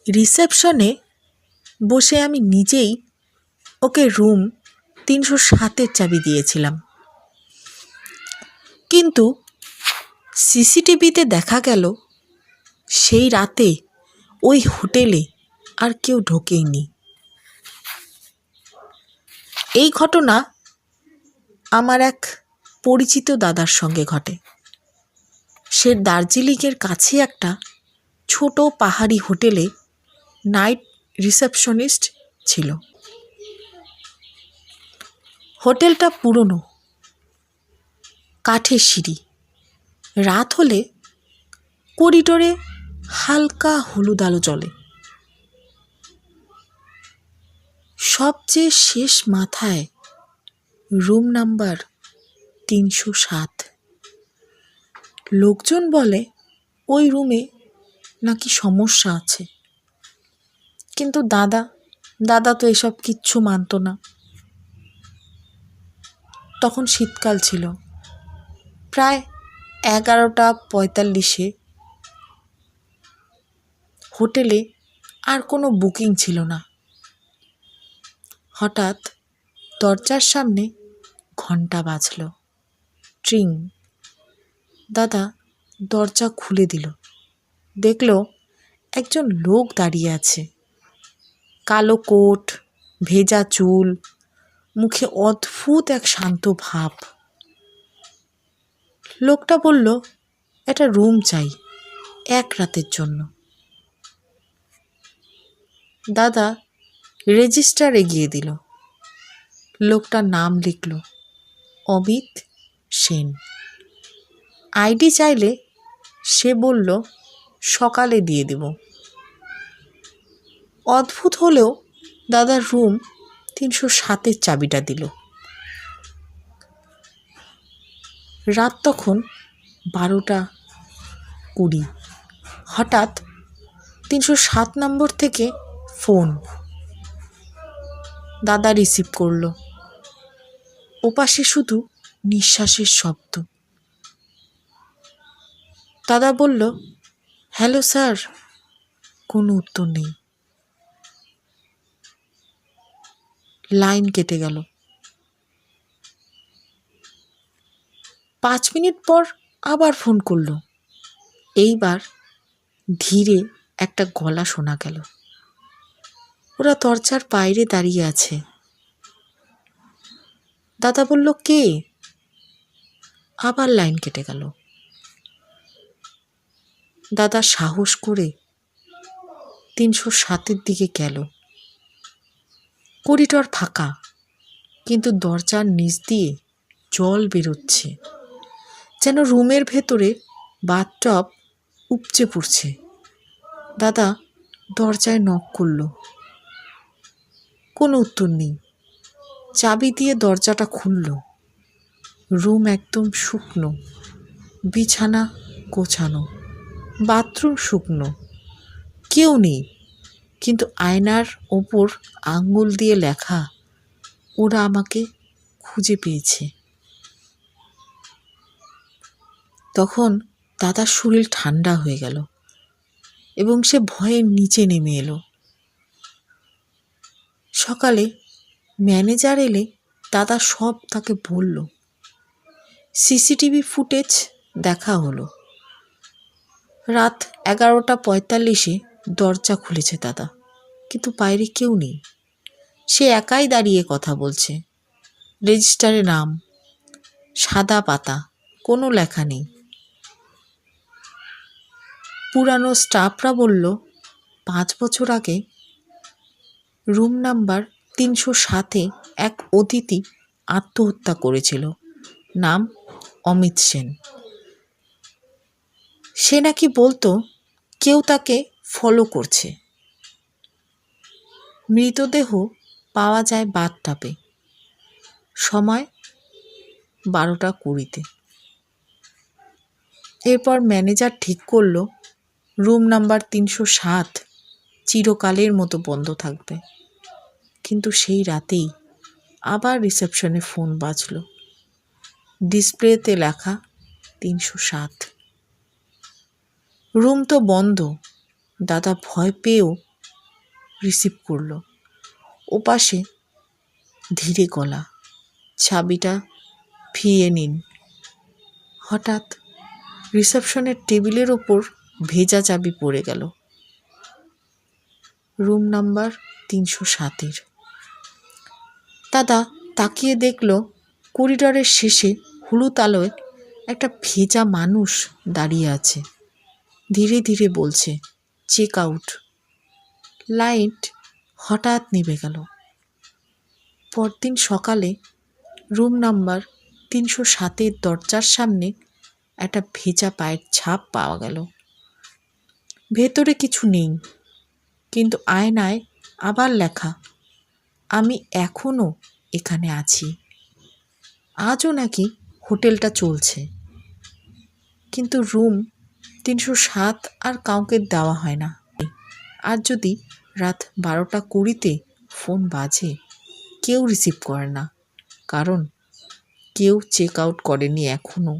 রিসেপশনে বসে আমি নিজেই ওকে রুম 307-এর চাবি দিয়েছিলাম, কিন্তু সিসিটিভিতে দেখা গেল সেই রাতে ওই হোটেলে আর কেউ ঢোকেইনি। এই ঘটনা আমার এক পরিচিত দাদার সঙ্গে ঘটে। সে দার্জিলিংয়ের কাছে একটা ছোট পাহাড়ি হোটেলে নাইট রিসেপশনিস্ট ছিল। হোটেলটা পুরনো, কাঠের সিঁড়ি। রাত হলে করিডোরে হালকা হলুদ আলো জ্বলে। সবচেয়ে শেষ মাথায় রুম নাম্বার 307। লোকজন বলে ওই রুমে নাকি সমস্যা আছে, কিন্তু দাদা তো এসব কিচ্ছু মানত না। তখন শীতকাল ছিল, প্রায় 11:45। হোটেলে আর কোনো বুকিং ছিল না। হঠাৎ দরজার সামনে ঘন্টা বাজল, ট্রিং। দাদা দরজা খুলে দিল। দেখল একজন লোক দাঁড়িয়ে আছে, কালো কোট, ভেজা চুল, মুখে অদ্ভুত এক শান্ত ভাব। লোকটা বলল, একটা রুম চাই, এক রাতের জন্য। দাদা রেজিস্টার এগিয়ে দিল। লোকটার নাম লিখল, অমিত সেন। আইডি চাইলে সে বলল সকালে দিয়ে দেব। অদ্ভুত হলেও দাদার রুম 307-এর চাবিটা দিল। রাত তখন 12:20। হঠাৎ 307 নম্বর থেকে ফোন। দাদা রিসিভ করলো। ওপাশে শুধু নিঃশ্বাসের শব্দ। দাদা বলল, হ্যালো স্যার। কোনো উত্তর নেই। লাইন কেটে গেল। 5 মিনিট পর আবার ফোন করলো। এইবার ধীরে একটা গলা শোনা গেল, ওরা দরজার বাইরে দাঁড়িয়ে আছে। দাদা বলল, কে? আবার লাইন কেটে গেল। দাদা সাহস করে 307-এর দিকে গেল। করিডর ফাঁকা, কিন্তু দরজার নিচ দিয়ে জল বেরোচ্ছে, যেন রুমের ভেতরে বাথটব উপচে পড়ছে। দাদা দরজায় নক করল। কোনো উত্তর নেই। চাবি দিয়ে দরজাটা খুলল। রুম একদম শুকনো, বিছানা গোছানো, বাথরুম শুকনো, কেউ নেই, কিন্তু আয়নার ওপর আঙ্গুল দিয়ে লেখা, ওরা আমাকে খুঁজে পেয়েছে। তখন দাদার শরীর ঠান্ডা হয়ে গেল এবং সে ভয়ে নিচে নেমে এলো। সকালে ম্যানেজার এলে দাদা সব তাকে বলল। সিসিটিভি ফুটেজ দেখা হলো। রাত 11:45-এ দরজা খুলেছে দাদা, কিন্তু বাইরে কেউ নেই। সে একাই দাঁড়িয়ে কথা বলছে। রেজিস্টারে নাম, সাদা পাতা, কোনো লেখা নেই। পুরানো স্টাফরা বলল, 5 বছর আগে রুম নাম্বার 307-এ এক অতিথি আত্মহত্যা করেছিল। নাম অমিত সেন। সে নাকি বলতো কেউ তাকে ফলো করছে। মৃতদেহ পাওয়া যায় বাথটাবে। সময় 12:20। এরপর ম্যানেজার ঠিক করলো রুম নাম্বার 307 চিরকালের মতো বন্ধ থাকবে। কিন্তু সেই রাতেই আবার রিসেপশনে ফোন বাজলো। ডিসপ্লেতে লেখা 307। রুম তো বন্ধ। দাদা ভয় পেয়েও রিসিভ করলো। ওপাশে ধীরে গলা, চাবিটা ফিরিয়ে নিন। হঠাৎ রিসেপশনের টেবিলের ওপর ভেজা চাবি পড়ে গেল। Room number 307। দাদা তাকিয়ে দেখল করিডরের শেষে হলুদ আলোয় একটা ভেজা মানুষ দাঁড়িয়ে আছে, ধীরে ধীরে বলছে, চেক আউট। লাইট হঠাৎ নিভে গেল। পরদিন সকালে রুম নাম্বার 307-এর দরজার সামনে একটা ভেজা পায়ের ছাপ পাওয়া গেল। ভেতরে কিছু নেই, কিন্তু আয়নায় আবার লেখা, আমি এখনও এখানে আছি। আজও নাকি হোটেলটা চলছে, কিন্তু রুম 307 আর কাউকে দেওয়া হয় না। আর যদি রাত 12টা 20-তে ফোন বাজে, কেউ রিসিভ করে না, কারণ কেউ চেক আউট করেনি এখনও।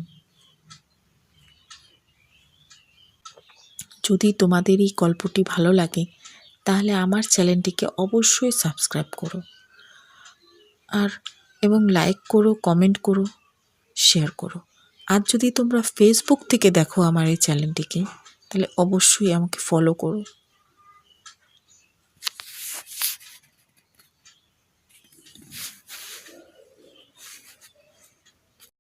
যদি তোমাদের এই গল্পটি ভালো লাগে তাহলে আমার চ্যানেলটিকে অবশ্যই সাবস্ক্রাইব করো এবং লাইক করো, কমেন্ট করো, শেয়ার করো। আর যদি তোমরা ফেসবুক থেকে দেখো আমার এই চ্যানেলটিকে, তাহলে অবশ্যই আমাকে ফলো করো।